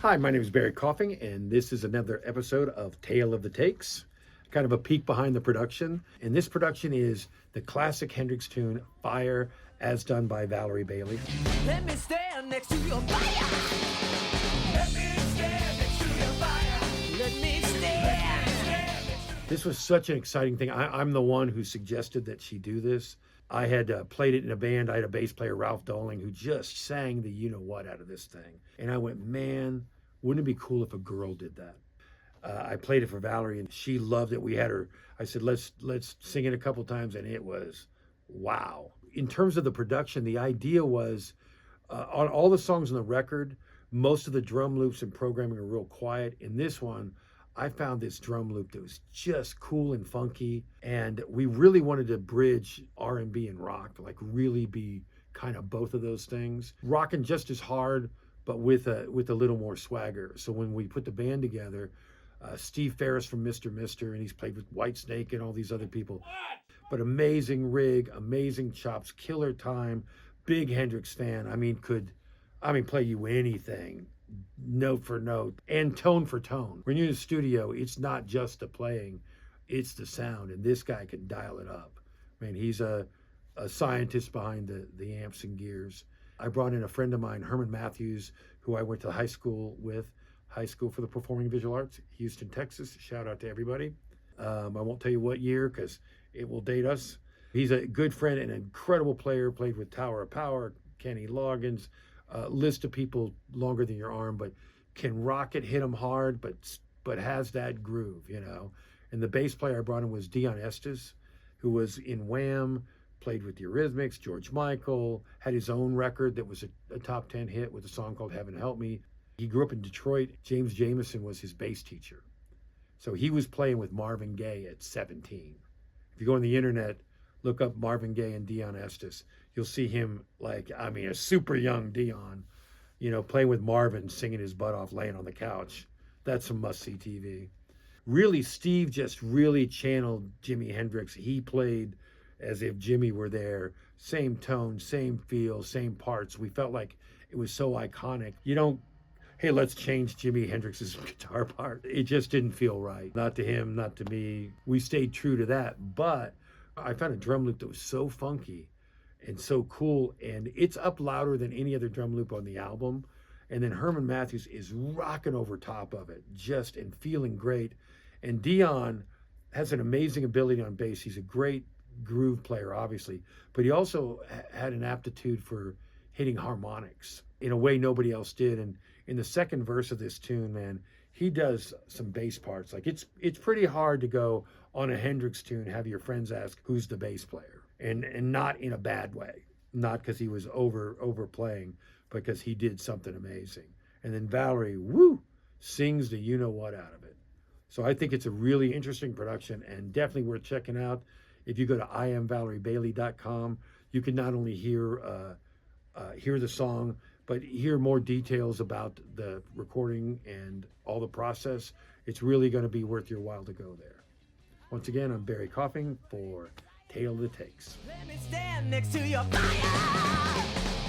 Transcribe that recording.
Hi, my name is Barry Coffing, and this is another episode of Tale of the Takes, kind of a peek behind the production. And this production is the classic Hendrix tune, Fire, as done by Valerie Bailey. Let me stand next to your fire. Let me stand next to your fire. Let me stand. This was such an exciting thing. I'm the one who suggested that she do this. I had played it in a band. I had a bass player, Ralph Doling, who just sang the you-know-what out of this thing. And I went, man, wouldn't it be cool if a girl did that? I played it for Valerie, and she loved it. We had her, I said, let's sing it a couple times, and it was, wow. In terms of the production, the idea was, on all the songs on the record, most of the drum loops and programming are real quiet. In this one, I found this drum loop that was just cool and funky, and we really wanted to bridge R&B and rock, like really be kind of both of those things. Rocking just as hard, but with a little more swagger. So when we put the band together, Steve Farris from Mr. Mister, and he's played with Whitesnake and all these other people. But amazing rig, amazing chops, killer time, big Hendrix fan. I mean, play you anything, note for note, and tone for tone. When you're in the studio, it's not just the playing, it's the sound, and this guy can dial it up. I mean, he's a scientist behind the amps and gears. I brought in a friend of mine, Herman Matthews, who I went to high school with, High School for the Performing and Visual Arts, Houston, Texas. Shout out to everybody. I won't tell you what year because it will date us. He's a good friend and an incredible player, played with Tower of Power, Kenny Loggins, list of people longer than your arm, but can rock it, hit them hard, but has that groove, you know. And the bass player I brought in was Deon Estus, who was in Wham, played with the Eurythmics, George Michael, had his own record that was a top 10 hit with a song called Heaven Help Me. He grew up in Detroit. James Jamerson was his bass teacher. So he was playing with Marvin Gaye at 17. If you go on the internet, look up Marvin Gaye and Deon Estus. You'll see him a super young Deon, you know, playing with Marvin, singing his butt off, laying on the couch. That's some must-see TV. Really, Steve just really channeled Jimi Hendrix. He played as if Jimi were there. Same tone, same feel, same parts. We felt like it was so iconic. You don't, hey, let's change Jimi Hendrix's guitar part. It just didn't feel right. Not to him, not to me. We stayed true to that, but I found a drum loop that was so funky and so cool, and it's up louder than any other drum loop on the album. And then Herman Matthews is rocking over top of it, just and feeling great. And Deon has an amazing ability on bass. He's a great groove player, obviously, but he also had an aptitude for hitting harmonics in a way nobody else did. And in the second verse of this tune, man, he does some bass parts. Like it's pretty hard to go on a Hendrix tune, have your friends ask who's the bass player, and not in a bad way, not because he was overplaying, but because he did something amazing. And then Valerie, sings the you-know-what out of it. So I think it's a really interesting production and definitely worth checking out. If you go to IamValerieBailey.com, you can not only hear the song, but hear more details about the recording and all the process. It's really going to be worth your while to go there. Once again, I'm Barry Coffing for Tale of the Takes. Let me stand next to your fire.